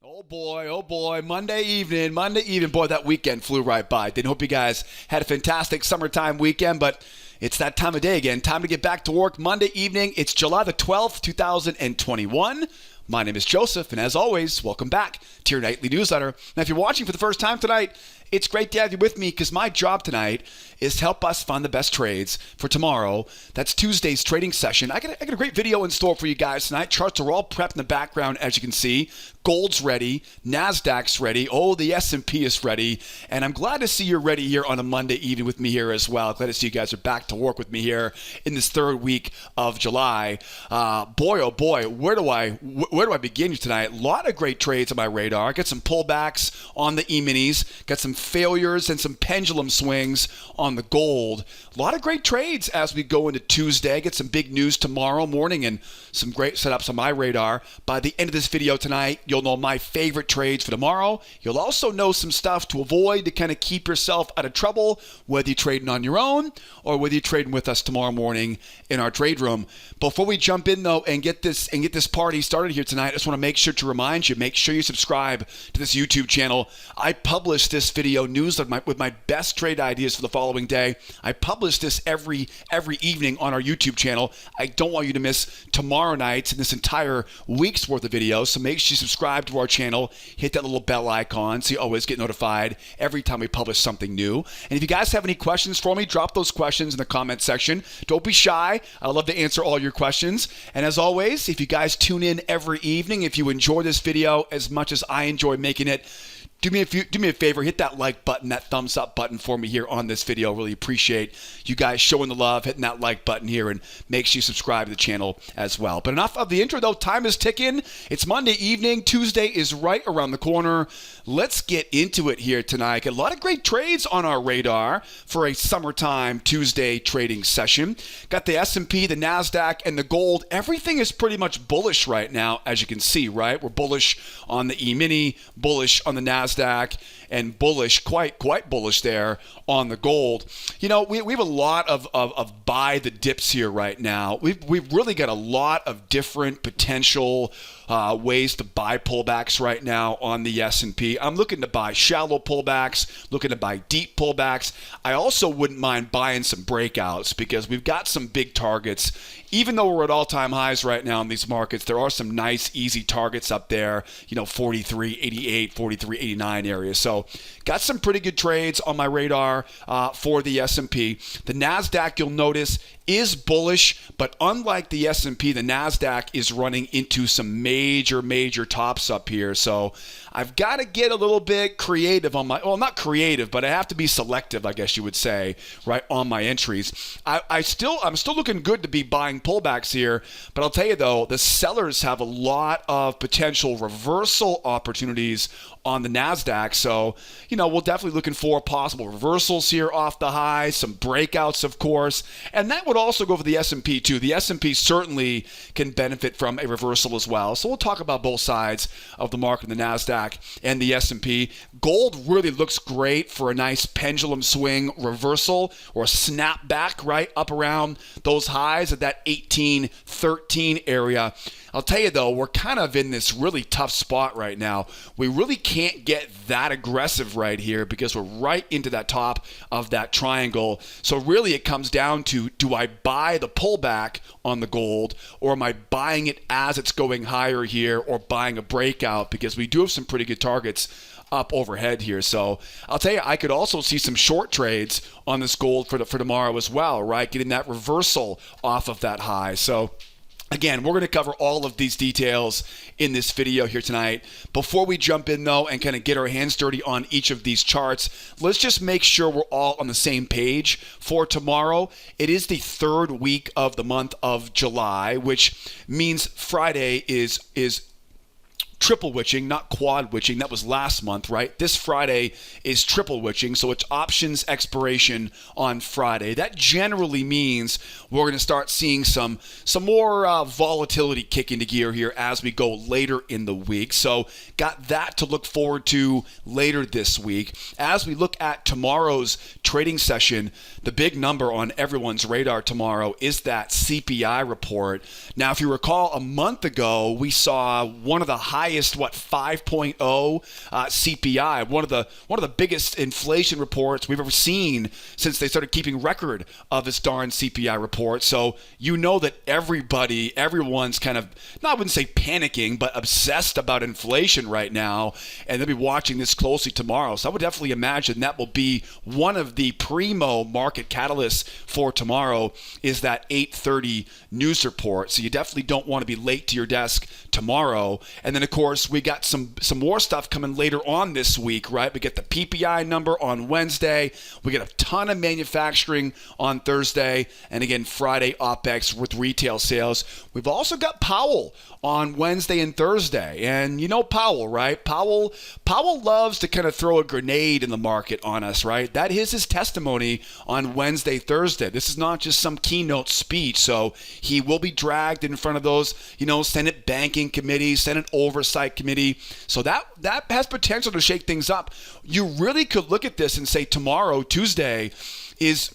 Oh boy, Monday evening. Boy, that weekend flew right by. Didn't hope you guys had a fantastic summertime weekend, but it's that time of day again. Time to get back to work Monday evening. It's July the 12th, 2021. My name is Joseph, and as always, welcome back to your nightly newsletter. Now, if you're watching for the first time tonight, it's great to have you with me because my job tonight is to help us find the best trades for tomorrow. That's Tuesday's trading session. I got a great video in store for you guys tonight. Charts are all prepped in the background, as you can see. Gold's ready. Nasdaq's ready. Oh, the S&P is ready. And I'm glad to see you're ready here on a Monday evening with me here as well. Glad to see you guys are back to work with me here in this third week of July. Boy, oh boy, where do I begin here tonight? A lot of great trades on my radar. Got some pullbacks on the E-minis. Got some failures and some pendulum swings on the gold. A lot of great trades as we go into Tuesday. Get some big news tomorrow morning and some great setups on my radar. By the end of this video tonight, you'll know my favorite trades for tomorrow. You'll also know some stuff to avoid to kind of keep yourself out of trouble, whether you're trading on your own or whether you're trading with us tomorrow morning in our trade room. Before we jump in though and get this party started here tonight, I just want to make sure to remind you, make sure you subscribe to this YouTube channel. I publish this video news with my best trade ideas for the following day. I publish this every evening on our YouTube channel. I don't want you to miss tomorrow night's and this entire week's worth of videos, so make sure you subscribe to our channel, hit that little bell icon so you always get notified every time we publish something new. And if you guys have any questions for me, drop those questions in the comment section. Don't be shy. I love to answer all your questions. And as always, if you guys tune in every evening, if you enjoy this video as much as I enjoy making it, do me a favor, hit that like button, that thumbs up button for me here on this video. Really appreciate you guys showing the love, hitting that like button here, and make sure you subscribe to the channel as well. But enough of the intro though, time is ticking. It's Monday evening, Tuesday is right around the corner. Let's get into it here tonight. Got a lot of great trades on our radar for a summertime Tuesday trading session. Got the S&P, the Nasdaq, and the gold. Everything is pretty much bullish right now, as you can see, right? We're bullish on the E-mini, bullish on the Nasdaq, and bullish, quite bullish there on the gold. You know, we have a lot of buy the dips here right now. We've really got a lot of different potential ways to buy pullbacks right now on the S&P. I'm looking to buy shallow pullbacks, looking to buy deep pullbacks. I also wouldn't mind buying some breakouts because we've got some big targets. Even though we're at all-time highs right now in these markets, there are some nice, easy targets up there, 43.88, 43.89 areas. So got some pretty good trades on my radar for the S&P. The Nasdaq, you'll notice, is bullish, but unlike the S&P, the Nasdaq is running into some major tops up here. So I've got to get a little bit creative on not creative, but I have to be selective, I guess you would say, right, on my entries. I'm still looking good to be buying pullbacks here, but I'll tell you though, the sellers have a lot of potential reversal opportunities on the Nasdaq. So, we're definitely looking for possible reversals here off the high, some breakouts, of course. And that would also go for the S&P too. The S&P certainly can benefit from a reversal as well. So we'll talk about both sides of the market, the Nasdaq and the S&P. Gold really looks great for a nice pendulum swing reversal or snapback, right up around those highs at that 1813 area. I'll tell you though, we're kind of in this really tough spot right now. We really can't get that aggressive right here because we're right into that top of that triangle. So really it comes down to, do I buy the pullback on the gold, or am I buying it as it's going higher here, or buying a breakout? Because we do have some pretty good targets up overhead here. So I'll tell you, I could also see some short trades on this gold for tomorrow as well, right? Getting that reversal off of that high. So again, we're going to cover all of these details in this video here tonight. Before we jump in, though, and kind of get our hands dirty on each of these charts, let's just make sure we're all on the same page for tomorrow. It is the third week of the month of July, which means Friday is triple witching, not quad witching. That was last month, right? This Friday is triple witching, so it's options expiration on Friday. That generally means we're going to start seeing some more volatility kick into gear here as we go later in the week. So got that to look forward to later this week. As we look at tomorrow's trading session, the big number on everyone's radar tomorrow is that CPI report. Now, if you recall, a month ago, we saw one of the highest highest 5.0 CPI, one of the biggest inflation reports we've ever seen since they started keeping record of this darn CPI report. So you know that everyone's kind of, I wouldn't say panicking, but obsessed about inflation right now, and they'll be watching this closely tomorrow. So I would definitely imagine that will be one of the primo market catalysts for tomorrow, is that 8:30 news report. So you definitely don't want to be late to your desk tomorrow. And then, of course, we got some more stuff coming later on this week, right? We get the PPI number on Wednesday. We get a ton of manufacturing on Thursday. And again, Friday OPEX with retail sales. We've also got Powell on Wednesday and Thursday. And you know Powell, right? Powell loves to kind of throw a grenade in the market on us, right? That is his testimony on Wednesday, Thursday. This is not just some keynote speech. So he will be dragged in front of those, Senate Banking Committee, Senate Oversight Committee. So that has potential to shake things up. You really could look at this and say tomorrow, Tuesday,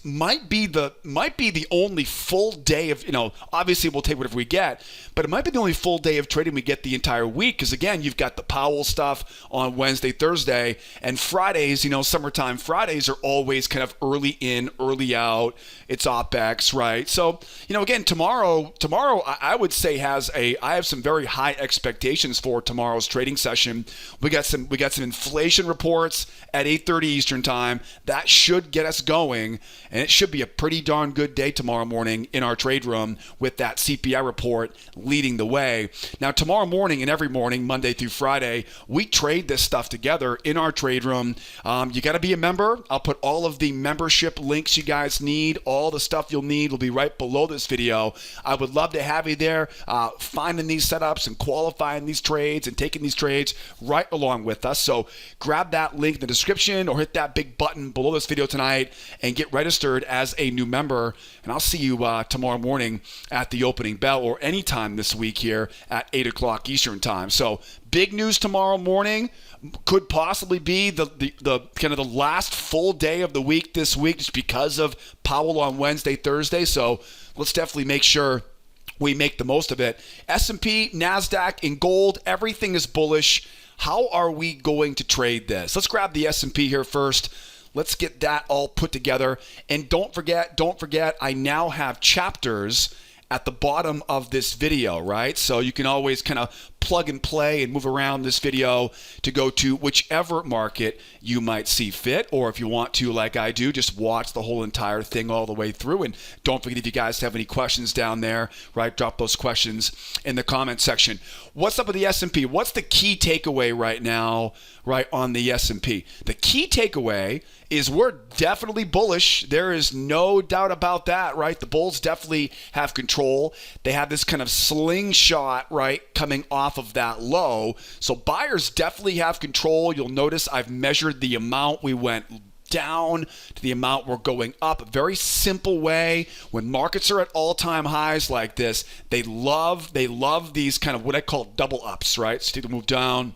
might be the only full day of, obviously we'll take whatever we get, but it might be the only full day of trading we get the entire week, because again, you've got the Powell stuff on Wednesday, Thursday, and Fridays, summertime Fridays are always kind of early in, early out. It's OPEX, right? So, again, tomorrow I would say I have some very high expectations for tomorrow's trading session. We got some inflation reports at 8:30 Eastern time. That should get us going. And it should be a pretty darn good day tomorrow morning in our trade room with that CPI report leading the way. Now, tomorrow morning and every morning, Monday through Friday, we trade this stuff together in our trade room. You got to be a member. I'll put all of the membership links you guys need. All the stuff you'll need will be right below this video. I would love to have you there, finding these setups and qualifying these trades and taking these trades right along with us. So grab that link in the description or hit that big button below this video tonight and get registered as a new member. And I'll see you tomorrow morning at the opening bell or anytime this week here at 8 o'clock Eastern time. So big news tomorrow morning. Could possibly be the kind of the last full day of the week this week, just because of Powell on Wednesday, Thursday. So let's definitely make sure we make the most of it. S&P, Nasdaq, and gold, everything is bullish. How are we going to trade this? Let's grab the S&P here first. Let's get that all put together. And don't forget, I now have chapters at the bottom of this video, right? So you can always kind of plug and play and move around this video to go to whichever market you might see fit, or if you want to, like I do, just watch the whole entire thing all the way through. And don't forget, if you guys have any questions down there, right, drop those questions in the comment section. What's up with the S&P? What's the key takeaway right now, right, on the S&P? The key takeaway is we're definitely bullish. There is no doubt about that, right? The bulls definitely have control. They have this kind of slingshot, right, coming off of that low. So buyers definitely have control. You'll notice I've measured the amount we went down to the amount we're going up. A very simple way. When markets are at all-time highs like this, they love these kind of what I call double ups, right? So take the move down,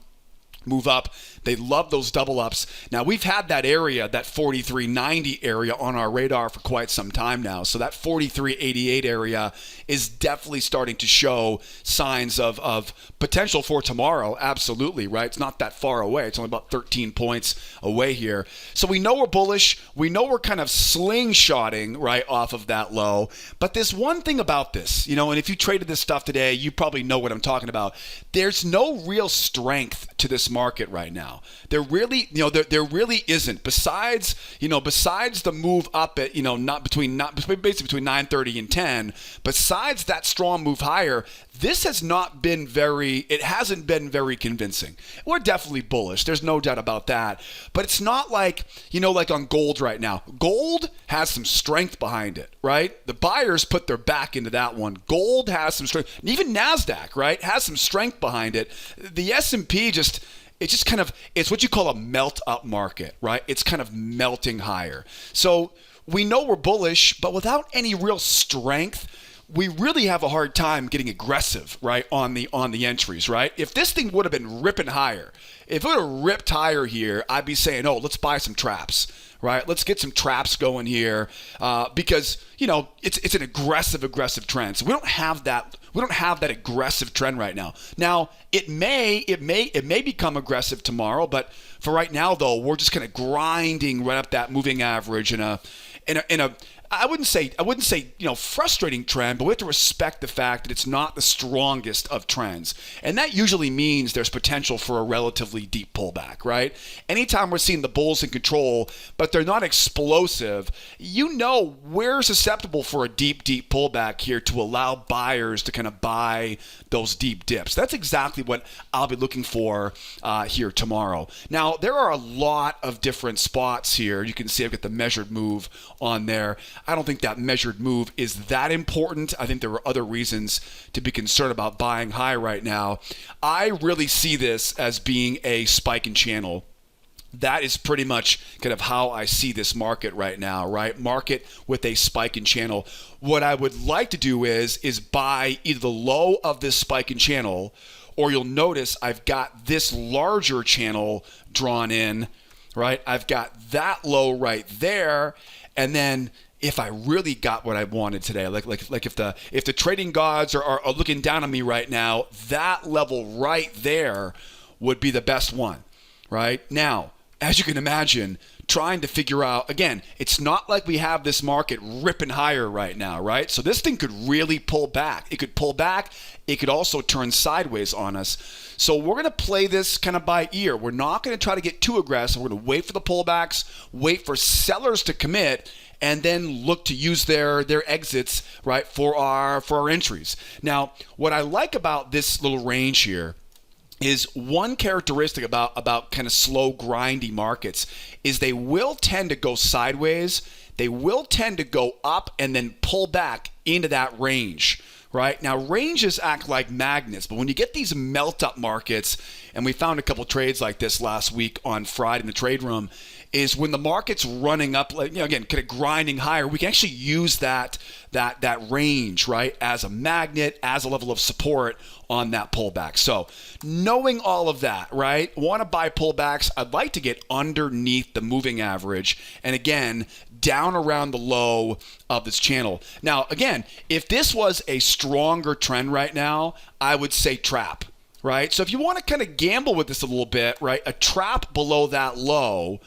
move up. They love those double ups. Now, we've had that area, that 43.90 area on our radar for quite some time now. So that 43.88 area is definitely starting to show signs of potential for tomorrow. Absolutely, right? It's not that far away. It's only about 13 points away here. So we know we're bullish. We know we're kind of slingshotting right off of that low. But there's one thing about this, and if you traded this stuff today, you probably know what I'm talking about. There's no real strength to this market right now. There really, there really isn't. Besides the move up at, basically between 9:30 and 10. Besides that strong move higher, this hasn't been very convincing. We're definitely bullish. There's no doubt about that. But it's not like, like on gold right now. Gold has some strength behind it, right? The buyers put their back into that one. Gold has some strength. And even Nasdaq, right, has some strength behind it. The S&P it's what you call a melt up market, right? It's kind of melting higher. So we know we're bullish, but without any real strength, we really have a hard time getting aggressive, right, on the entries, right? If this thing would have been ripping higher, if it would have ripped higher here, I'd be saying, oh, let's buy some traps, right? Let's get some traps going here because, it's an aggressive trend. So we don't have that. We don't have that aggressive trend right now. Now, it may become aggressive tomorrow, but for right now, though, we're just kind of grinding right up that moving average in a I wouldn't say frustrating trend, but we have to respect the fact that it's not the strongest of trends. And that usually means there's potential for a relatively deep pullback, right? Anytime we're seeing the bulls in control, but they're not explosive, we're susceptible for a deep pullback here to allow buyers to kind of buy those deep dips. That's exactly what I'll be looking for here tomorrow. Now, there are a lot of different spots here. You can see I've got the measured move on there. I don't think that measured move is that important. I think there are other reasons to be concerned about buying high right now. I really see this as being a spike in channel. That is pretty much kind of how I see this market right now, right? Market with a spike in channel. What I would like to do is buy either the low of this spike in channel, or you'll notice I've got this larger channel drawn in, right? I've got that low right there, and then if I really got what I wanted today, like if the trading gods are looking down on me right now, that level right there would be the best one, right? Now, as you can imagine, trying to figure out, again, it's not like we have this market ripping higher right now, right? So this thing could really pull back. It could pull back. It could also turn sideways on us. So we're going to play this kind of by ear. We're not going to try to get too aggressive. We're going to wait for the pullbacks, wait for sellers to commit, and then look to use their exits, right, for our entries. Now, what I like about this little range here is one characteristic about kind of slow, grindy markets is they will tend to go sideways. They will tend to go up and then pull back into that range, right? Now, ranges act like magnets, but when you get these melt-up markets, and we found a couple trades like this last week on Friday in the trade room, is when the market's running up, again, kind of grinding higher, we can actually use that range, right, as a magnet, as a level of support on that pullback. So knowing all of that, right, want to buy pullbacks, I'd like to get underneath the moving average, and again, down around the low of this channel. Now, again, if this was a stronger trend right now, I would say trap, right? So if you want to kind of gamble with this a little bit, right, a trap below that low,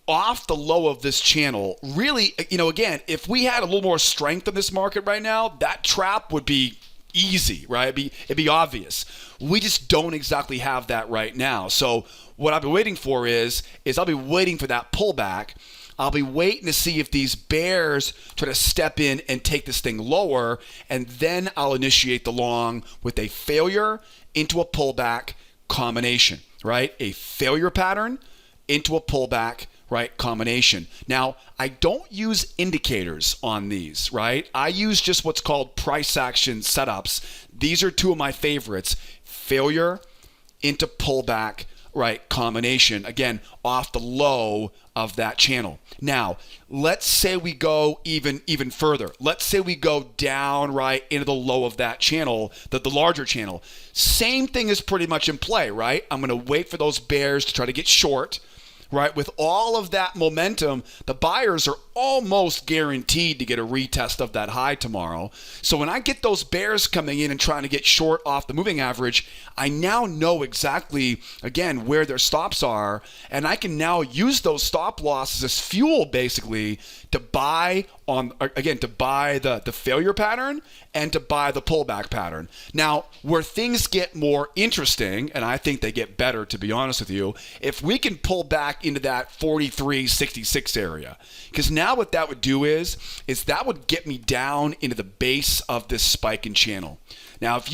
off the low of this channel, really, again, if we had a little more strength in this market right now, that trap would be easy, right? It'd be obvious. We just don't exactly have that right now. So what I'll be waiting for is I'll be waiting for that pullback. I'll be waiting to see if these bears try to step in and take this thing lower, and then I'll initiate the long with a failure into a pullback combination, right? A failure pattern into a pullback, right, combination. Now, I don't use indicators on these, right? I use just what's called price action setups. These are two of my favorites. Failure into pullback, right, combination. Again, off the low of that channel. Now, let's say we go even further. Let's say we go down right into the low of that channel, the larger channel. Same thing is pretty much in play, right? I'm going to wait for those bears to try to get short. Right, with all of that momentum, the buyers are almost guaranteed to get a retest of that high tomorrow. So when I get those bears coming in and trying to get short off the moving average, I now know exactly, again, where their stops are, and I can now use those stop losses as fuel, basically, to buy the failure pattern and to buy the pullback pattern. Now, where things get more interesting, and I think they get better, to be honest with you, if we can pull back into that 43.66 area, because now what that would do is that would get me down into the base of this spike in channel. Now, if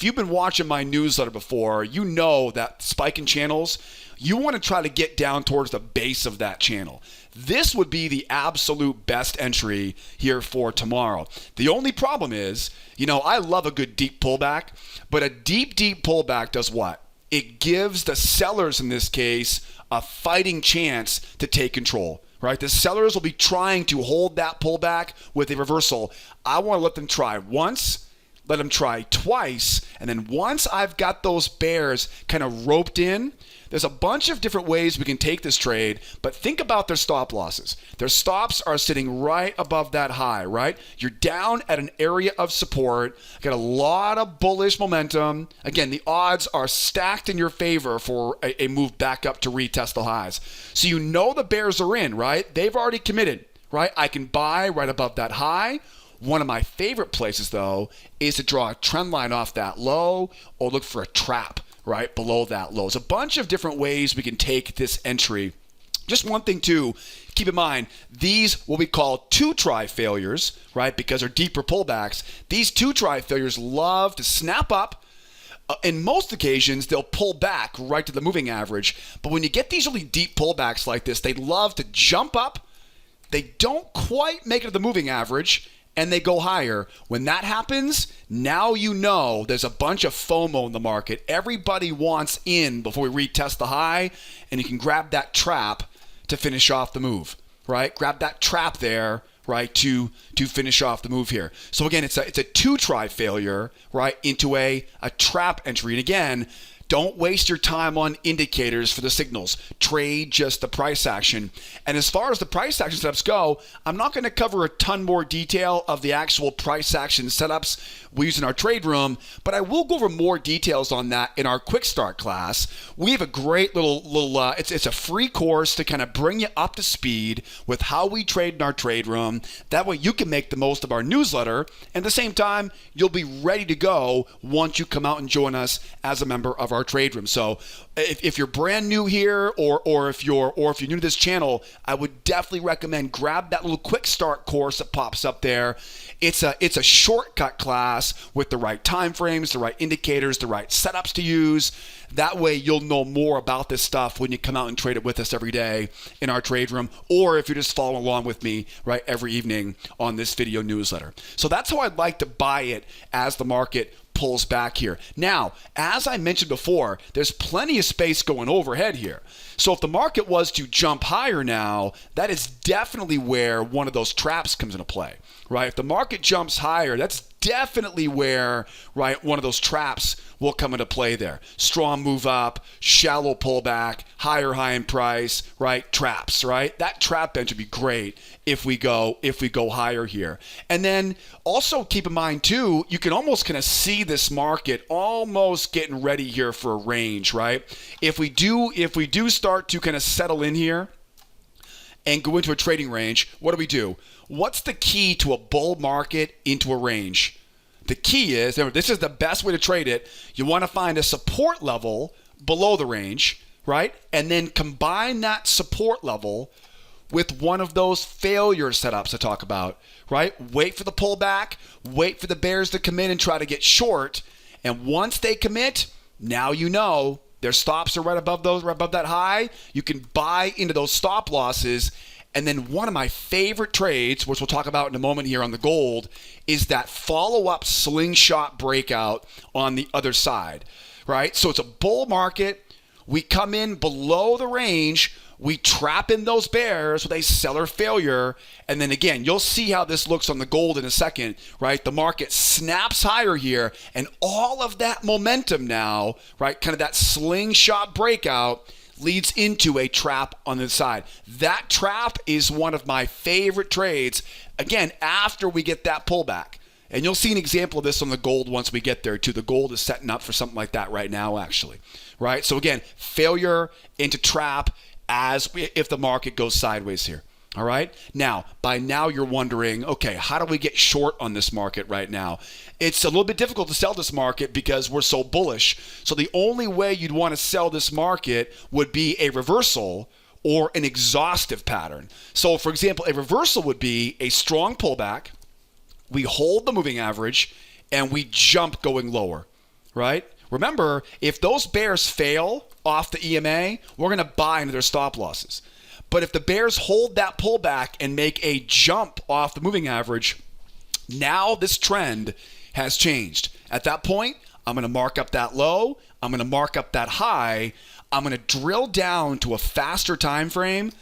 you've been watching my newsletter before, you know that spike in channels, you want to try to get down towards the base of that channel. This would be the absolute best entry here for tomorrow. The only problem is, I love a good deep pullback, but a deep pullback does what? It gives the sellers in this case a fighting chance to take control, right? The sellers will be trying to hold that pullback with a reversal. I want to let them try once, let them try twice, and then once I've got those bears kind of roped in, there's a bunch of different ways we can take this trade, but think about their stop losses. Their stops are sitting right above that high, right? You're down at an area of support, got a lot of bullish momentum. Again, the odds are stacked in your favor for a move back up to retest the highs. So you know the bears are in, right? They've already committed, right? I can buy right above that high. One of my favorite places, though, is to draw a trend line off that low or look for a trap right below that low. There's a bunch of different ways we can take this entry. Just one thing, too, keep in mind, these what we call two-try failures, right, because they're deeper pullbacks. These two-try failures love to snap up. In most occasions, they'll pull back right to the moving average. But when you get these really deep pullbacks like this, they love to jump up. They don't quite make it to the moving average, and they go higher. When that happens, now you know there's a bunch of FOMO in the market. Everybody wants in before we retest the high, and you can grab that trap to finish off the move, right? Grab that trap there, right, to finish off the move here. So again, it's a two-try failure, right, into a trap entry. And again, don't waste your time on indicators for the signals. Trade just the price action. And as far as the price action setups go, I'm not going to cover a ton more detail of the actual price action setups we use in our trade room, but I will go over more details on that in our quick start class. We have a great little it's a free course to kind of bring you up to speed with how we trade in our trade room. That way you can make the most of our newsletter, and at the same time, you'll be ready to go once you come out and join us as a member of our trade room. So if you're brand new here or if you're new to this channel, I would definitely recommend grab that little quick start course that pops up there. It's a shortcut class with the right time frames, the right indicators, the right setups to use. That way you'll know more about this stuff when you come out and trade it with us every day in our trade room, or if you're just following along with me right every evening on this video newsletter. So that's how I'd like to buy it as the market pulls back here. Now, as I mentioned before, there's plenty of space going overhead here. So if the market was to jump higher now, that is definitely where one of those traps comes into play, right? If the market jumps higher, that's definitely where, right, one of those traps will come into play there. Strong move up, shallow pullback, higher high in price, right? Traps, right? That trap bench would be great if we go higher here. And then also keep in mind too, you can almost kind of see this market almost getting ready here for a range, right? If we do start to kind of settle in here and go into a trading range, what do? What's the key to a bull market into a range? The key is, this is the best way to trade it. You want to find a support level below the range, right? And then combine that support level with one of those failure setups I talk about, right? Wait for the pullback, wait for the bears to come in and try to get short. And once they commit, now you know their stops are right above that high. You can buy into those stop losses. And then one of my favorite trades, which we'll talk about in a moment here on the gold, is that follow-up slingshot breakout on the other side, right? So it's a bull market. We come in below the range. We trap in those bears with a seller failure. And then again, you'll see how this looks on the gold in a second, right? The market snaps higher here, and all of that momentum now, right, kind of that slingshot breakout leads into a trap on the side. That trap is one of my favorite trades, again, after we get that pullback. And you'll see an example of this on the gold once we get there too. The gold is setting up for something like that right now, actually, right? So again, failure into trap if the market goes sideways here. All right. Now, by now you're wondering, okay, how do we get short on this market right now? It's a little bit difficult to sell this market because we're so bullish. So the only way you'd want to sell this market would be a reversal or an exhaustive pattern. So for example, a reversal would be a strong pullback. We hold the moving average and we jump going lower, right? Remember, if those bears fail off the EMA, we're going to buy into their stop losses. But if the bears hold that pullback and make a jump off the moving average, now this trend has changed. At that point, I'm going to mark up that low. I'm going to mark up that high. I'm going to drill down to a faster time frame,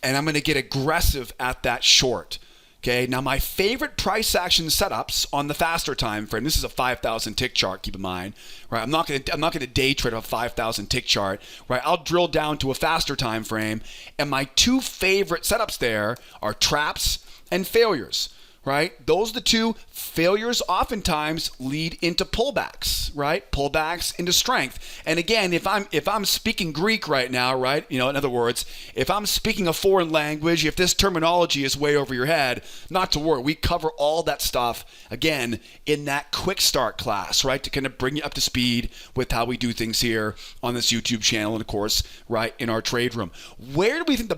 and I'm going to get aggressive at that short. Okay, now my favorite price action setups on the faster time frame. This is a 5,000 tick chart. Keep in mind, right? I'm not going to day trade a 5,000 tick chart, right? I'll drill down to a faster time frame, and my two favorite setups there are traps and failures. Right? Those are the two. Failures oftentimes lead into pullbacks, right? Pullbacks into strength. And again, if I'm speaking Greek right now, right? In other words, if I'm speaking a foreign language, if this terminology is way over your head, not to worry. We cover all that stuff again in that quick start class, right? To kind of bring you up to speed with how we do things here on this YouTube channel, and of course, right in our trade room. Where do we think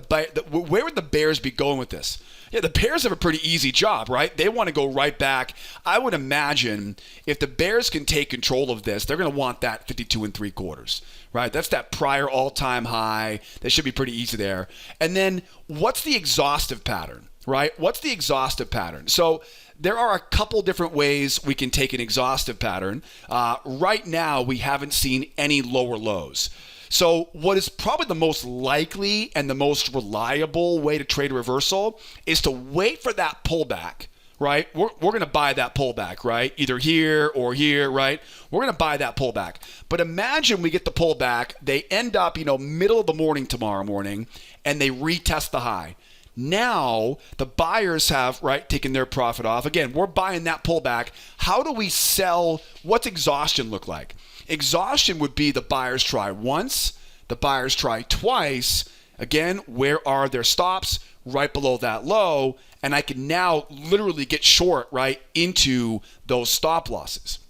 where would the bears be going with this? Yeah, the Bears have a pretty easy job, right? They want to go right back. I would imagine if the Bears can take control of this, they're going to want that 52 3/4, right? That's that prior all-time high. That should be pretty easy there. And then what's the exhaustive pattern, right? What's the exhaustive pattern? So there are a couple different ways we can take an exhaustive pattern. Right now, we haven't seen any lower lows. So what is probably the most likely and the most reliable way to trade a reversal is to wait for that pullback, right? We're going to buy that pullback, right? Either here or here, right? We're going to buy that pullback. But imagine we get the pullback, they end up, middle of the morning tomorrow morning, and they retest the high. Now the buyers have, right, taken their profit off. Again, we're buying that pullback. How do we sell? What's exhaustion look like? Exhaustion would be the buyers try once, the buyers try twice. Again, where are their stops? Right below that low. And I can now literally get short, right, into those stop losses.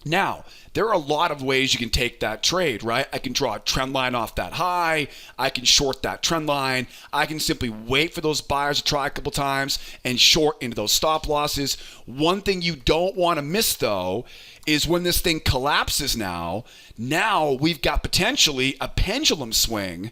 Now, there are a lot of ways you can take that trade, right? I can draw a trend line off that high. I can short that trend line. I can simply wait for those buyers to try a couple times and short into those stop losses. One thing you don't want to miss, though, is when this thing collapses now we've got potentially a pendulum swing,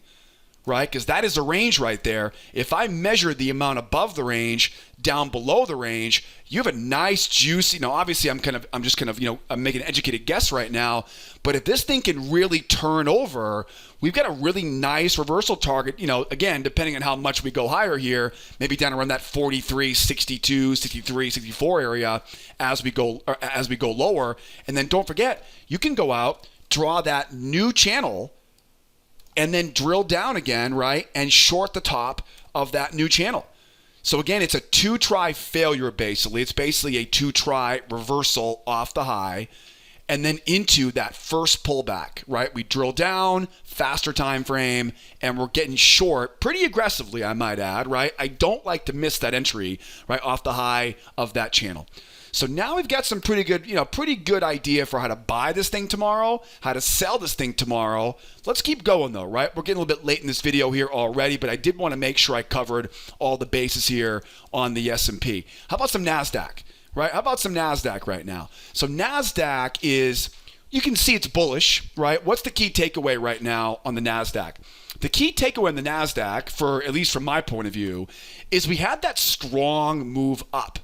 right? Because that is a range right there. If I measure the amount above the range down below the range, you have a nice juicy, obviously I'm making an educated guess right now, but if this thing can really turn over, we've got a really nice reversal target, again, depending on how much we go higher here, maybe down around that 43, 62, 63, 64 area as we go lower. And then don't forget, you can go out, draw that new channel, and then drill down again, right, and short the top of that new channel. So again, it's a two-try failure, basically. It's basically a two-try reversal off the high and then into that first pullback, right? We drill down, faster time frame, and we're getting short pretty aggressively, I might add, right? I don't like to miss that entry, right, off the high of that channel. So now we've got some pretty good idea for how to buy this thing tomorrow, how to sell this thing tomorrow. Let's keep going though, right? We're getting a little bit late in this video here already, but I did want to make sure I covered all the bases here on the S&P. How about some Nasdaq, right? How about some Nasdaq right now? So Nasdaq is, you can see it's bullish, right? What's the key takeaway right now on the Nasdaq? The key takeaway on the Nasdaq, at least from my point of view, is we had that strong move up,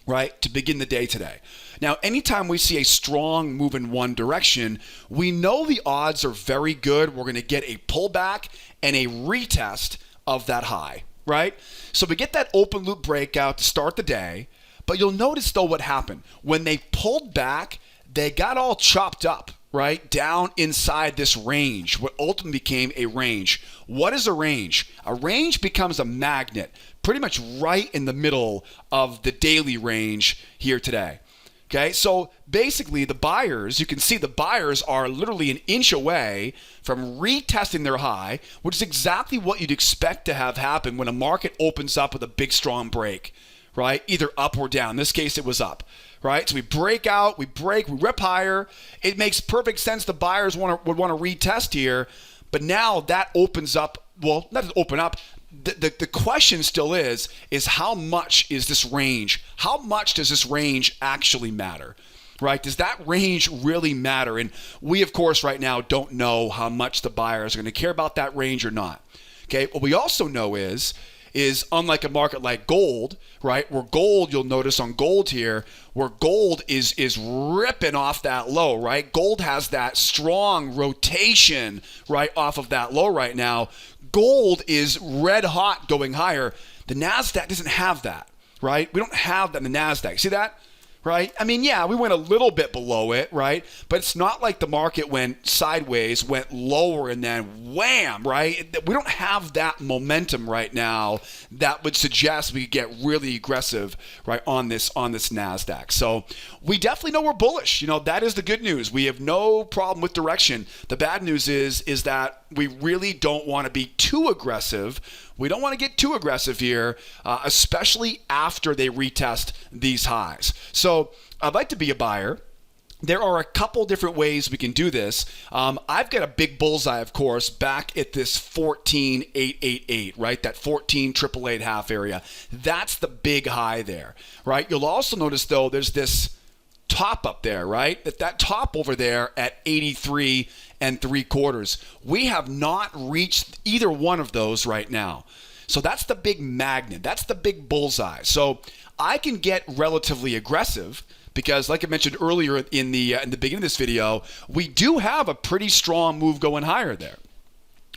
right, to begin the day today. Now, anytime we see a strong move in one direction, we know the odds are very good we're going to get a pullback and a retest of that high, right? So we get that open loop breakout to start the day, but you'll notice, though, what happened. When they pulled back, they got all chopped up, right, down inside this range, what ultimately became a range. What is a range? A range becomes a magnet, pretty much right in the middle of the daily range here today. Okay, so basically the buyers, you can see the buyers are literally an inch away from retesting their high, which is exactly what you'd expect to have happen when a market opens up with a big strong break, right? Either up or down. In this case, it was up, right? So we break out, we rip higher. It makes perfect sense the buyers would want to retest here, but now that opens up, well, not to open up, the question still is how much is this range? How much does this range actually matter, right? Does that range really matter? And we, of course, right now don't know how much the buyers are going to care about that range or not. Okay, what we also know is is unlike a market like gold, right? Where gold, you'll notice on gold here, where gold is ripping off that low, right? Gold has that strong rotation right off of that low right now. Gold is red hot going higher. The Nasdaq doesn't have that, right? We don't have that in the Nasdaq. See that? Right? I mean, yeah, we went a little bit below it, right? But it's not like the market went sideways, went lower, and then wham, right? We don't have that momentum right now that would suggest we could get really aggressive, right, on this Nasdaq. So we definitely know we're bullish. That is the good news. We have no problem with direction. The bad news is that we really don't want to be too aggressive. We don't want to get too aggressive here, especially after they retest these highs. So I'd like to be a buyer. There are a couple different ways we can do this. I've got a big bullseye, of course, back at this 14,888, right? That 14,888 area. That's the big high there, right? You'll also notice, though, there's this top up there, right? That top over there at 83 3/4. We have not reached either one of those right now. So that's the big magnet. That's the big bullseye. So I can get relatively aggressive because, like I mentioned earlier in the beginning of this video, we do have a pretty strong move going higher there.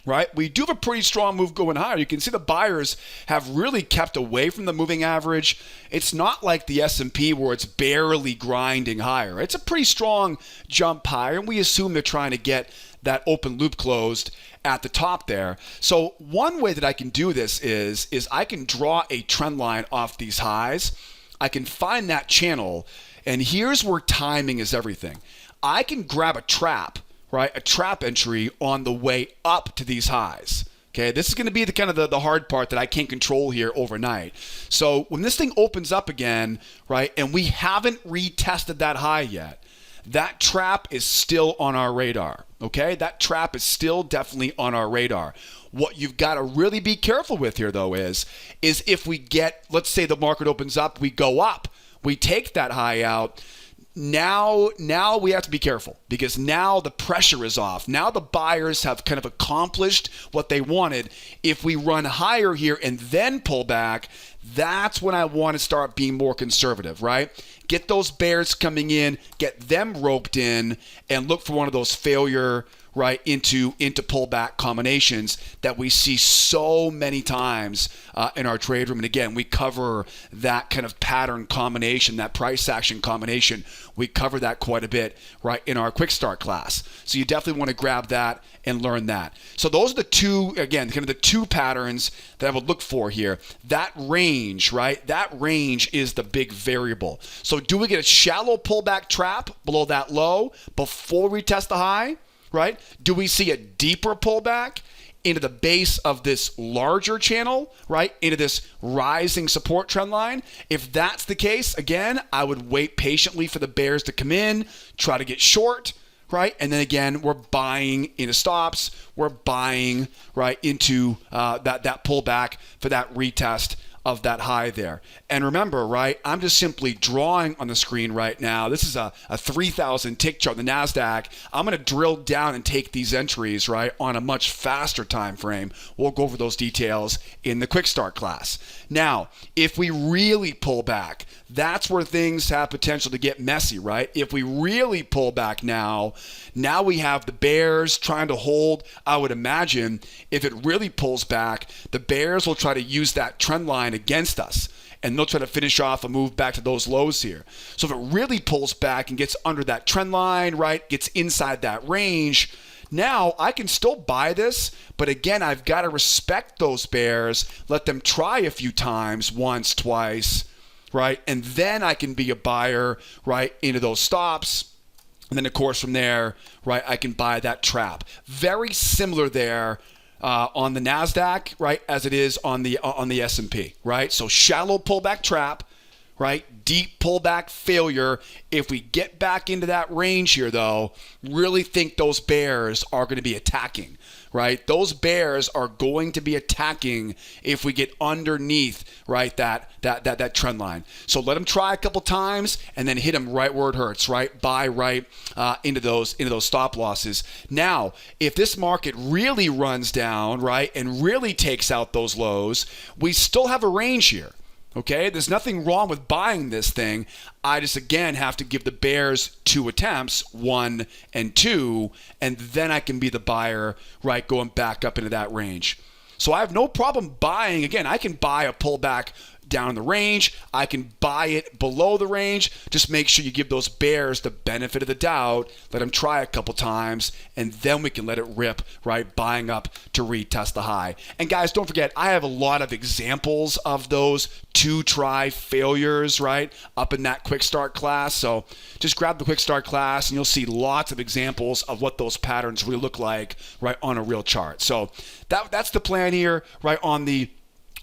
Right? We do have a pretty strong move going higher. You can see the buyers have really kept away from the moving average. It's not like the S&P where it's barely grinding higher. It's a pretty strong jump higher, and we assume they're trying to get that open loop closed at the top there. So one way that I can do this is I can draw a trend line off these highs. I can find that channel, and here's where timing is everything. I can grab a trap, right? A trap entry on the way up to these highs. Okay, this is going to be the kind of the hard part that I can't control here overnight. So when this thing opens up again, right, and we haven't retested that high yet, that trap is still on our radar. Okay, that trap is still definitely on our radar. What you've got to really be careful with here, though, is if we get, let's say the market opens up, we go up, we take that high out. Now we have to be careful because now the pressure is off. Now the buyers have kind of accomplished what they wanted. If we run higher here and then pull back, that's when I want to start being more conservative, right? Get those bears coming in, get them roped in, and look for one of those failure, right, into pullback combinations that we see so many times in our trade room. And again, we cover that kind of pattern combination, that price action combination. We cover that quite a bit, right, in our quick start class. So you definitely want to grab that and learn that. So those are the two, again, kind of the two patterns that I would look for here. That range, right, that range is the big variable. So do we get a shallow pullback trap below that low before we test the high? Right? Do we see a deeper pullback into the base of this larger channel, right? Into this rising support trend line? If that's the case, again, I would wait patiently for the bears to come in, try to get short, right? And then again, we're buying into stops. We're buying, right, into that pullback for that retest of that high there. And remember, right, I'm just simply drawing on the screen right now. This is a 3,000 tick chart on the Nasdaq. I'm going to drill down and take these entries, right, on a much faster time frame. We'll go over those details in the quick start class. Now, if we really pull back, that's where things have potential to get messy, right? If we really pull back now we have the bears trying to hold. I would imagine if it really pulls back, the bears will try to use that trend line against us, and they'll try to finish off a move back to those lows here. So if it really pulls back and gets under that trend line, right, gets inside that range, now I can still buy this, but again, I've got to respect those bears, let them try a few times, once, twice, right, and then I can be a buyer, right, into those stops. And then, of course, from there, right, I can buy that trap. Very similar there on the Nasdaq, right, as it is on the S&P, right? So shallow pullback trap, right? Deep pullback failure. If we get back into that range here, though, really think those bears are going to be attacking, right? Those bears are going to be attacking if we get underneath, right, that trend line. So let them try a couple times and then hit them right where it hurts, right? Buy right into those stop losses. Now, if this market really runs down, right, and really takes out those lows, we still have a range here. Okay, there's nothing wrong with buying this thing. I just, again, have to give the bears 2 attempts, 1 and 2, and then I can be the buyer, right, going back up into that range. So I have no problem buying. Again, I can buy a pullback down in the range. I can buy it below the range. Just make sure you give those bears the benefit of the doubt. Let them try a couple times, and then we can let it rip, right? Buying up to retest the high. And guys, don't forget, I have a lot of examples of those 2-try failures, right? Up in that quick start class. So just grab the quick start class, and you'll see lots of examples of what those patterns really look like, right, on a real chart. So that's the plan here, right, on the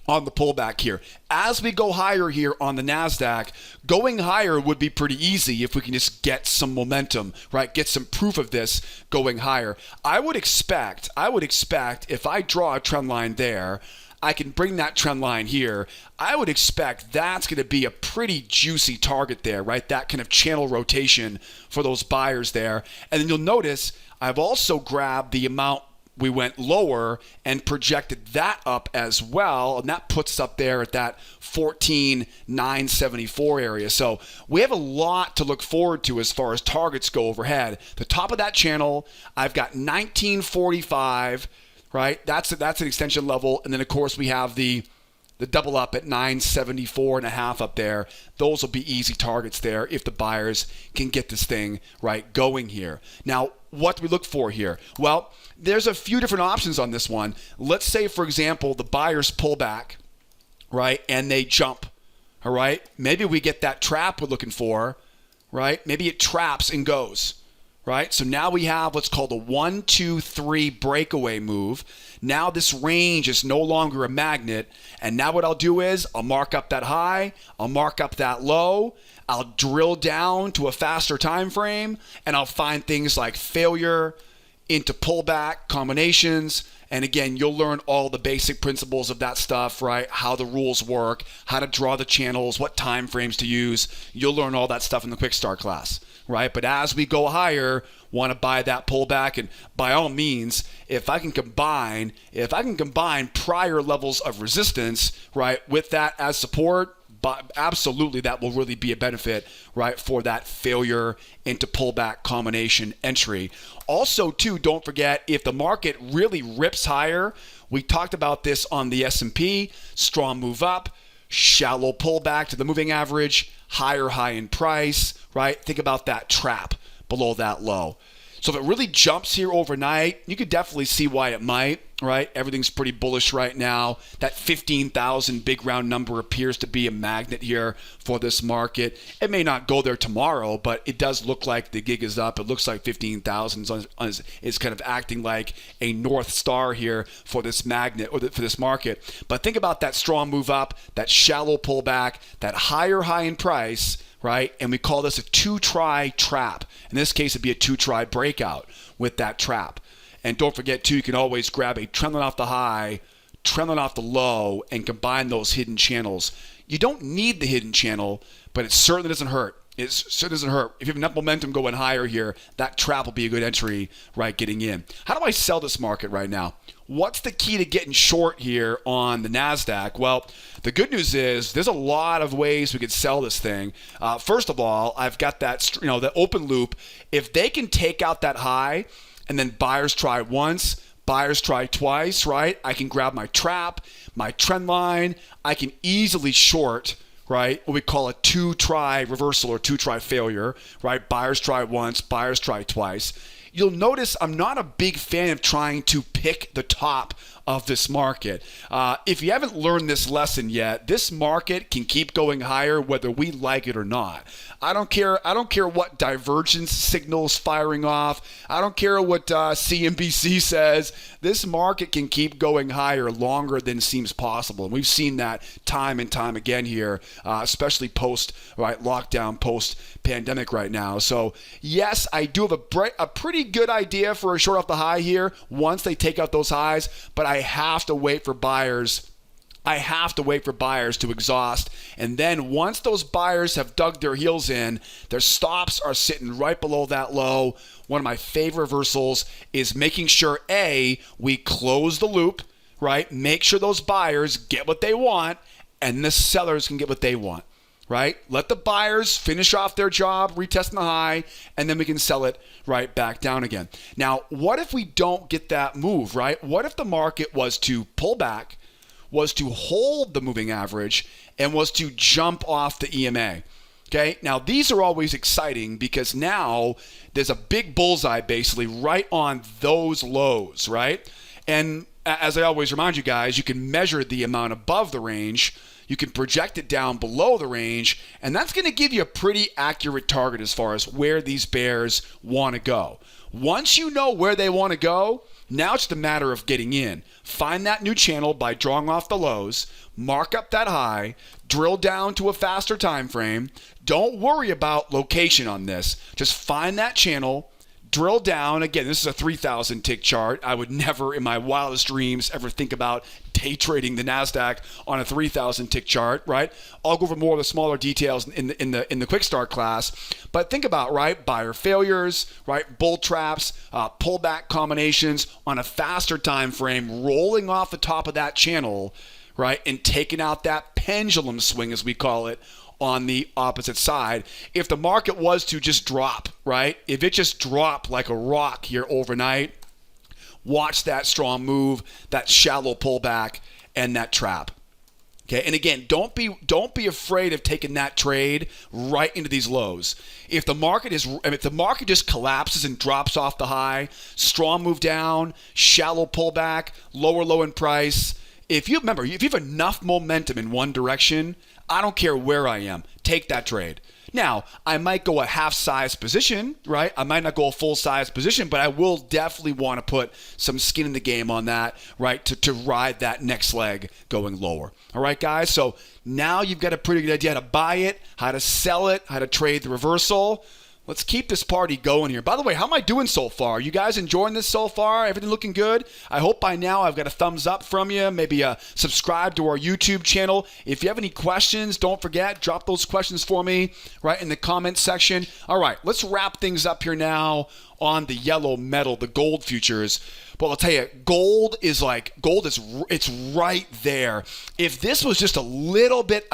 pullback here. As we go higher here on the Nasdaq, going higher would be pretty easy if we can just get some momentum, right? Get some proof of this going higher. I would expect if I draw a trend line there, I can bring that trend line here. I would expect that's going to be a pretty juicy target there, right? That kind of channel rotation for those buyers there. And then you'll notice I've also grabbed the amount we went lower and projected that up as well, and that puts us up there at that 14,974 area. So we have a lot to look forward to as far as targets go overhead. The top of that channel, I've got 1945, right? That's an extension level, and then of course we have the double up at 974.5 up there. Those will be easy targets there if the buyers can get this thing right going here. Now, what do we look for here? Well, there's a few different options on this one. Let's say, for example, the buyers pull back, right, and they jump, all right? Maybe we get that trap we're looking for, right? Maybe it traps and goes, right? So now we have what's called a 1, 2, 3 breakaway move. Now this range is no longer a magnet, and now what I'll do is I'll mark up that high, I'll mark up that low, I'll drill down to a faster time frame, and I'll find things like failure into pullback combinations. And again, you'll learn all the basic principles of that stuff, right? How the rules work, how to draw the channels, what time frames to use. You'll learn all that stuff in the quick start class, right? But as we go higher, want to buy that pullback, and by all means, if I can combine prior levels of resistance, right, with that as support, but absolutely that will really be a benefit, right, for that failure into pullback combination entry. Also, too, don't forget, if the market really rips higher, we talked about this on the S&P, strong move up, shallow pullback to the moving average, higher high in price, right? Think about that trap below that low. So if it really jumps here overnight, you could definitely see why it might, right? Everything's pretty bullish right now. That 15,000 big round number appears to be a magnet here for this market. It may not go there tomorrow, but it does look like the gig is up. It looks like 15,000 is kind of acting like a north star here for this magnet or for this market. But think about that strong move up, that shallow pullback, that higher high in price, right? And we call this a 2-try trap. In this case, it'd be a 2-try breakout with that trap. And don't forget, too, you can always grab a trend line off the high, trend line off the low, and combine those hidden channels. You don't need the hidden channel, but it certainly doesn't hurt. It certainly doesn't hurt. If you have enough momentum going higher here, that trap will be a good entry, right, getting in. How do I sell this market right now? What's the key to getting short here on the Nasdaq? Well, the good news is there's a lot of ways we could sell this thing. First of all, I've got that, the open loop. If they can take out that high and then buyers try once, buyers try twice, right? I can grab my trap, my trend line. I can easily short, right, what we call a 2-try reversal or 2-try failure, right? Buyers try once, buyers try twice. You'll notice I'm not a big fan of trying to pick the top of this market. If you haven't learned this lesson yet, this market can keep going higher whether we like it or not. I don't care what divergence signals firing off. I don't care what CNBC says. This market can keep going higher longer than seems possible. And we've seen that time and time again here, especially lockdown, post-pandemic right now. So yes, I do have a pretty good idea for a short off the high here once they take out those highs, but I have to wait for buyers. I have to wait for buyers to exhaust. And then once those buyers have dug their heels in, their stops are sitting right below that low. One of my favorite reversals is making sure, A, we close the loop, right? Make sure those buyers get what they want and the sellers can get what they want, right? Let the buyers finish off their job, retesting the high, and then we can sell it right back down again. Now, what if we don't get that move, right? What if the market was to pull back, was to hold the moving average, and was to jump off the EMA? Okay, now these are always exciting because now there's a big bullseye basically right on those lows, right? And as I always remind you guys, you can measure the amount above the range, you can project it down below the range, and that's going to give you a pretty accurate target as far as where these bears want to go. Once you know where they want to go, now it's just a matter of getting in. Find that new channel by drawing off the lows, mark up that high, drill down to a faster time frame. Don't worry about location on this. Just find that channel, drill down. Again, this is a 3,000 tick chart. I would never in my wildest dreams ever think about day trading the Nasdaq on a 3,000 tick chart, right? I'll go over more of the smaller details in the quick start class. But think about, right, buyer failures, right, bull traps, pullback combinations on a faster time frame, rolling off the top of that channel, right, and taking out that pendulum swing, as we call it, on the opposite side. If the market was to just drop, right, if it just dropped like a rock here overnight, watch that strong move, that shallow pullback, and that trap. Okay, and again, don't be afraid of taking that trade right into these lows. If the market just collapses and drops off the high, strong move down, shallow pullback, lower low in price. If you have enough momentum in one direction, I don't care where I am, take that trade. Now, I might go a half-size position, right? I might not go a full-size position, but I will definitely want to put some skin in the game on that, right, to ride that next leg going lower. All right, guys? So now you've got a pretty good idea how to buy it, how to sell it, how to trade the reversal. Let's keep this party going here. By the way, how am I doing so far? You guys enjoying this so far? Everything looking good? I hope by now I've got a thumbs up from you. Maybe subscribe to our YouTube channel. If you have any questions, don't forget, drop those questions for me right in the comments section. All right, let's wrap things up here now on the yellow metal, the gold futures. But I'll tell you, gold is it's right there. If this was just a little bit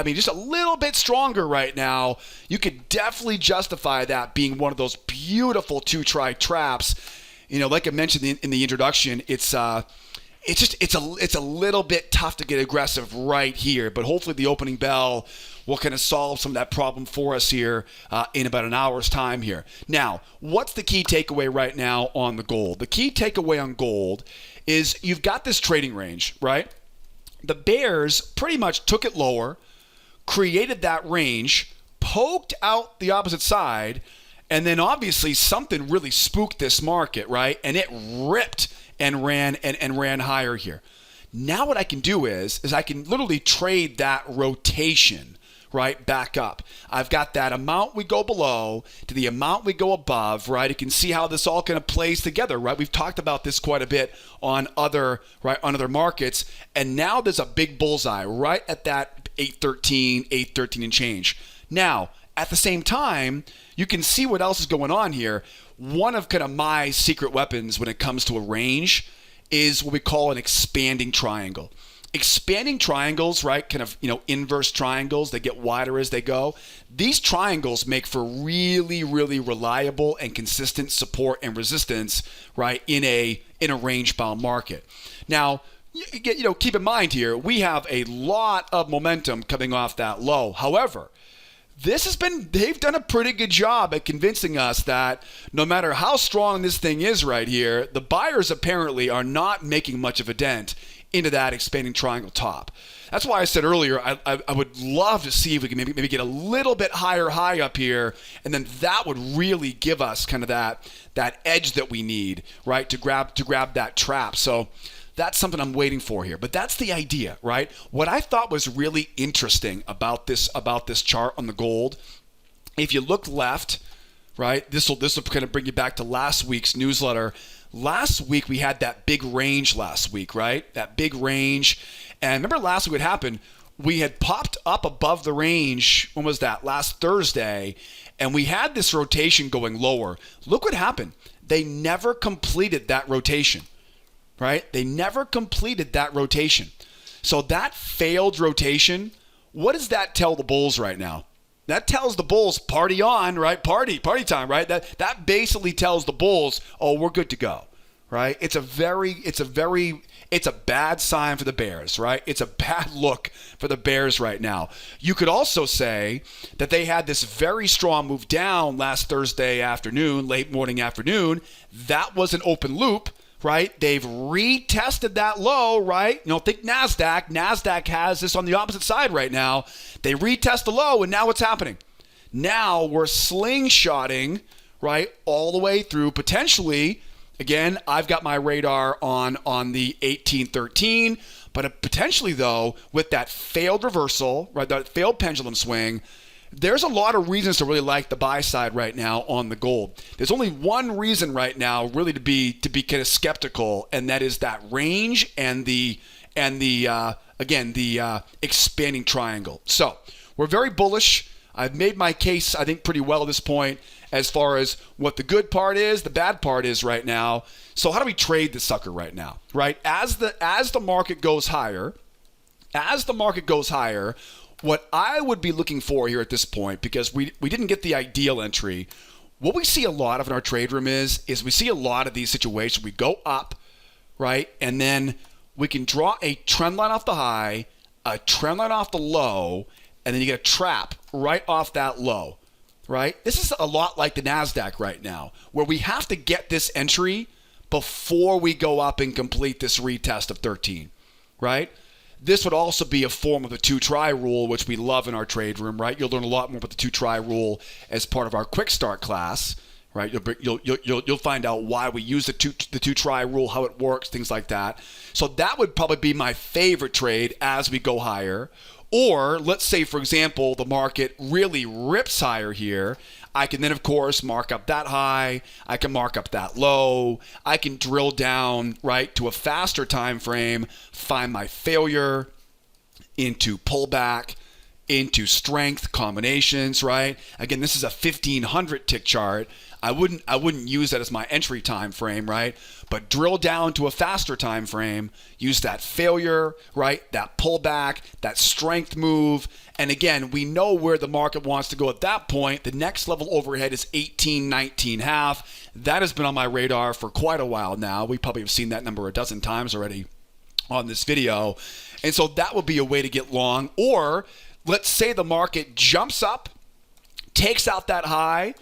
stronger right now, you could definitely justify that being one of those beautiful two-try traps. You know, like I mentioned in the introduction, it's a little bit tough to get aggressive right here, but hopefully the opening bell will kind of solve some of that problem for us here in about an hour's time here. Now, what's the key takeaway right now on the gold? The key takeaway on gold is you've got this trading range, right? The bears pretty much took it lower, created that range, poked out the opposite side, and then obviously something really spooked this market, right? And it ripped and ran higher here. Now what I can do is I can literally trade that rotation, right, back up. I've got that amount we go below to the amount we go above, right? You can see how this all kind of plays together, right? We've talked about this quite a bit on other markets, and now there's a big bullseye right at that 813 and change. Now, at the same time, you can see what else is going on here. One of kind of my secret weapons when it comes to a range is what we call an expanding triangle. Expanding triangles, right, kind of, inverse triangles, they get wider as they go. These triangles make for really, really reliable and consistent support and resistance, right, in a range-bound market. Now, keep in mind here, we have a lot of momentum coming off that low. However, they've done a pretty good job at convincing us that no matter how strong this thing is right here, the buyers apparently are not making much of a dent into that expanding triangle top. That's why I said earlier, I would love to see if we can maybe get a little bit higher high up here, and then that would really give us kind of that edge that we need, right, to grab that trap. So that's something I'm waiting for here. But that's the idea, right? What I thought was really interesting about this chart on the gold, if you look left, right, this will kind of bring you back to last week's newsletter. Last week we had that big range last week, right? That big range. And remember last week what happened? We had popped up above the range, when was that? Last Thursday. And we had this rotation going lower. Look what happened. They never completed that rotation, right? They never completed that rotation. So that failed rotation, what does that tell the bulls right now? That tells the bulls, party on, right? Party time, right? That basically tells the bulls, oh, we're good to go, right? It's a bad sign for the bears, right? It's a bad look for the bears right now. You could also say that they had this very strong move down last Thursday afternoon, late morning afternoon. That was an open loop, right? They've retested that low, right? You know, think Nasdaq. Nasdaq has this on the opposite side right now. They retest the low, and now what's happening? Now we're slingshotting, right, all the way through potentially. Again, I've got my radar on the 1813, but potentially though, with that failed reversal, right, that failed pendulum swing, there's a lot of reasons to really like the buy side right now on the gold. There's only one reason right now really to be kind of skeptical, and that is that range and the expanding triangle. So we're very bullish. I've made my case, I think, pretty well at this point as far as what the good part is, the bad part is right now. So how do we trade the sucker right now, right? As the market goes higher, what I would be looking for here at this point, because we didn't get the ideal entry, what we see a lot of in our trade room is we see a lot of these situations. We go up, right? And then we can draw a trend line off the high, a trend line off the low, and then you get a trap right off that low, right? This is a lot like the Nasdaq right now, where we have to get this entry before we go up and complete this retest of 13, right? This would also be a form of the two-try rule, which we love in our trade room, right? You'll learn a lot more about the two-try rule as part of our quick start class, right? You'll find out why we use the two-try rule, how it works, things like that. So that would probably be my favorite trade as we go higher. Or let's say, for example, the market really rips higher here. I can then, of course, mark up that high. I can mark up that low. I can drill down, right, to a faster time frame, find my failure into pullback, into strength combinations, right? Again, this is a 1500 tick chart. I wouldn't use that as my entry time frame, right? But drill down to a faster time frame, use that failure, right? That pullback, that strength move. And again, we know where the market wants to go at that point. The next level overhead is 18.5. That has been on my radar for quite a while now. We probably have seen that number a dozen times already on this video. And so that would be a way to get long. Or let's say the market jumps up, takes out that high,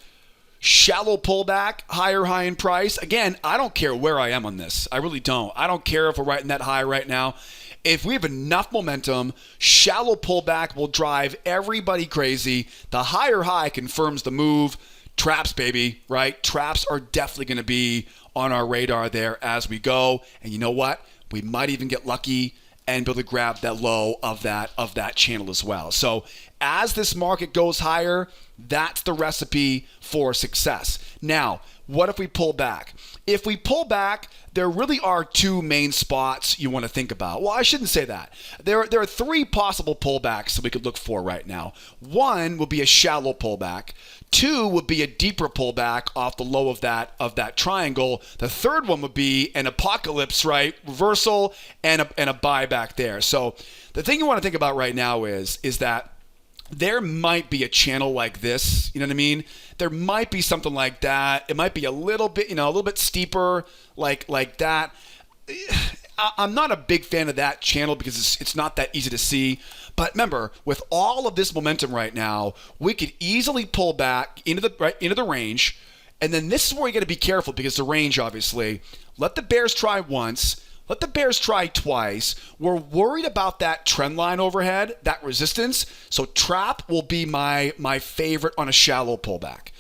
shallow pullback, higher high in price. Again, I don't care where I am on this. I really don't. I don't care if we're right in that high right now. If we have enough momentum, shallow pullback will drive everybody crazy. The higher high confirms the move. Traps, baby, right? Traps are definitely going to be on our radar there as we go. And you know what? We might even get lucky and be able to grab that low of that channel as well. So as this market goes higher, that's the recipe for success. Now, what if we pull back? If we pull back, there really are two main spots you want to think about. Well, I shouldn't say that. There are three possible pullbacks that we could look for right now. One would be a shallow pullback. Two would be a deeper pullback off the low of that triangle. The third one would be an apocalypse, right? Reversal and a buyback there. So the thing you want to think about right now is that there might be a channel like this, you know what I mean? There might be something like that. It might be a little bit, a little bit steeper like that. I'm not a big fan of that channel because it's not that easy to see. But remember, with all of this momentum right now, we could easily pull back into the range. And then this is where you got to be careful because the range, obviously, let the bears try once. Let the bears try twice. We're worried about that trend line overhead, that resistance. So trap will be my favorite on a shallow pullback.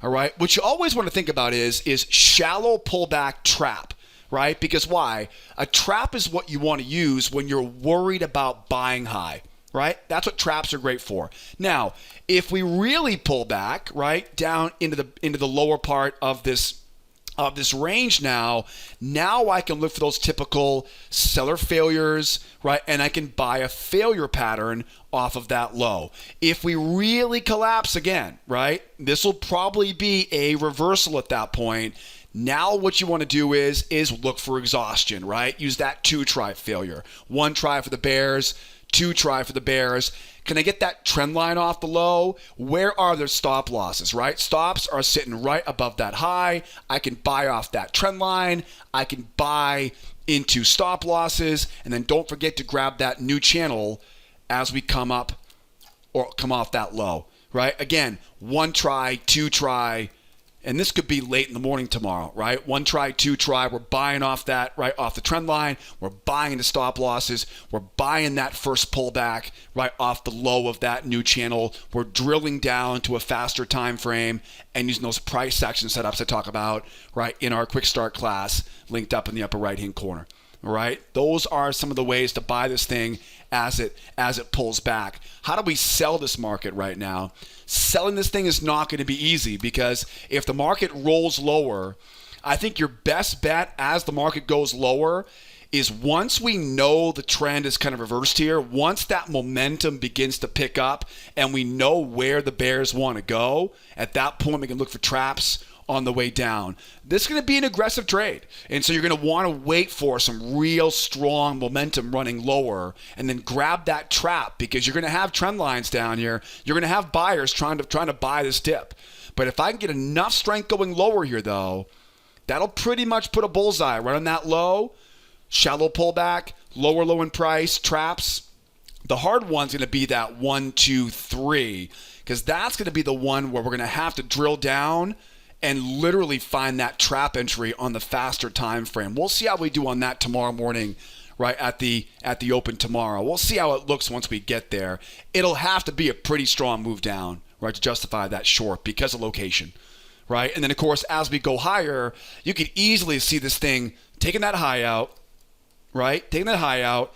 All right. What you always want to think about is shallow pullback trap, right? Because why? A trap is what you want to use when you're worried about buying high, right? That's what traps are great for. Now, if we really pull back, right, down into the lower part of this range now I can look for those typical seller failures, right? And I can buy a failure pattern off of that low. If we really collapse again, right, this will probably be a reversal at that point. Now what you want to do is look for exhaustion, right? Use that 2-try failure. 1 try for the bears, 2 try for the bears. Can I get that trend line off the low? Where are their stop losses, right? Stops are sitting right above that high. I can buy off that trend line. I can buy into stop losses. And then don't forget to grab that new channel as we come up or come off that low, right? Again, 1 try, 2 try. And this could be late in the morning tomorrow, right? 1 try, 2 try. We're buying off that, right off the trend line. We're buying the stop losses. We're buying that first pullback right off the low of that new channel. We're drilling down to a faster time frame and using those price action setups I talk about, right, in our quick start class linked up in the upper right-hand corner. All right, those are some of the ways to buy this thing as it pulls back. How do we sell this market right now? Selling this thing is not going to be easy because if the market rolls lower, I think your best bet as the market goes lower is once we know the trend is kind of reversed here, once that momentum begins to pick up and we know where the bears want to go, at that point we can look for traps on the way down. This is going to be an aggressive trade. And so you're going to want to wait for some real strong momentum running lower and then grab that trap because you're going to have trend lines down here. You're going to have buyers trying to buy this dip. But if I can get enough strength going lower here though, that'll pretty much put a bullseye right on that low, shallow pullback, lower low in price, traps. The hard one's going to be that 1, 2, 3 because that's going to be the one where we're going to have to drill down and literally find that trap entry on the faster time frame. We'll see how we do on that tomorrow morning, right, at the open tomorrow. We'll see how it looks once we get there. It'll have to be a pretty strong move down, right, to justify that short because of location, right? And then, of course, as we go higher, you could easily see this thing taking that high out, right, taking that high out,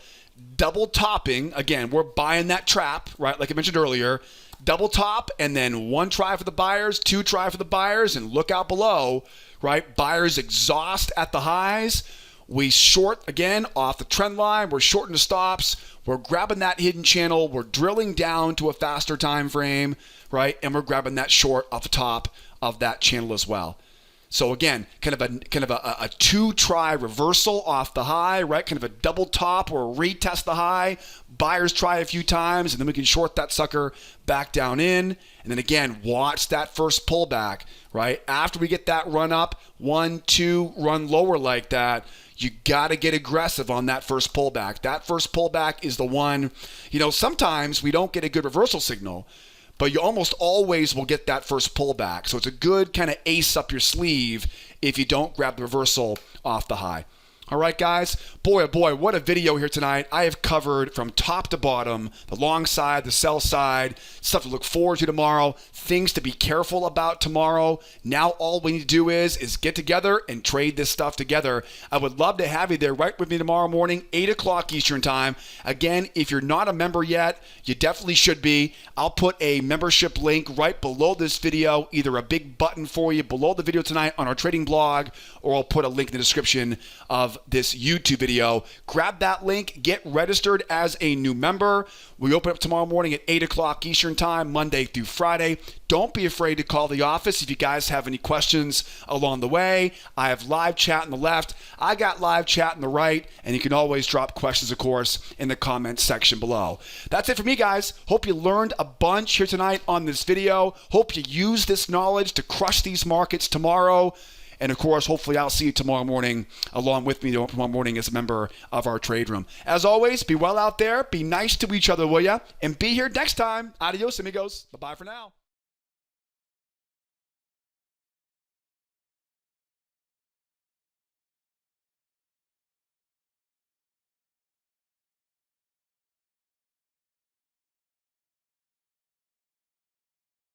double topping. Again, we're buying that trap, right, like I mentioned earlier, double top and then 1 try for the buyers, 2 try for the buyers, and look out below, right? Buyers exhaust at the highs. We short again off the trend line. We're shorting the stops. We're grabbing that hidden channel. We're drilling down to a faster time frame, right? And we're grabbing that short off the top of that channel as well. So again, kind of a 2-try reversal off the high, right? Kind of a double top or retest the high. Buyers try a few times, and then we can short that sucker back down in. And then again, watch that first pullback, right? After we get that run up, 1, 2, run lower like that, you got to get aggressive on that first pullback. That first pullback is the one, sometimes we don't get a good reversal signal, but you almost always will get that first pullback. So it's a good kind of ace up your sleeve if you don't grab the reversal off the high. All right, guys. Boy, oh boy, what a video here tonight. I have covered from top to bottom, the long side, the sell side, stuff to look forward to tomorrow, things to be careful about tomorrow. Now all we need to do is get together and trade this stuff together. I would love to have you there right with me tomorrow morning, 8 o'clock Eastern time. Again, if you're not a member yet, you definitely should be. I'll put a membership link right below this video, either a big button for you below the video tonight on our trading blog, or I'll put a link in the description of this YouTube video. Grab that link, get registered as a new member. We open up tomorrow morning at 8 o'clock Eastern time, Monday through Friday. Don't be afraid to call the office if you guys have any questions along the way. I have live chat on the left. I got live chat on the right, and you can always drop questions, of course, in the comments section below. That's it for me, guys. Hope you learned a bunch here tonight on this video. Hope you use this knowledge to crush these markets tomorrow. And, of course, hopefully I'll see you tomorrow morning along with me tomorrow morning as a member of our trade room. As always, be well out there. Be nice to each other, will ya? And be here next time. Adios, amigos. Bye-bye for now.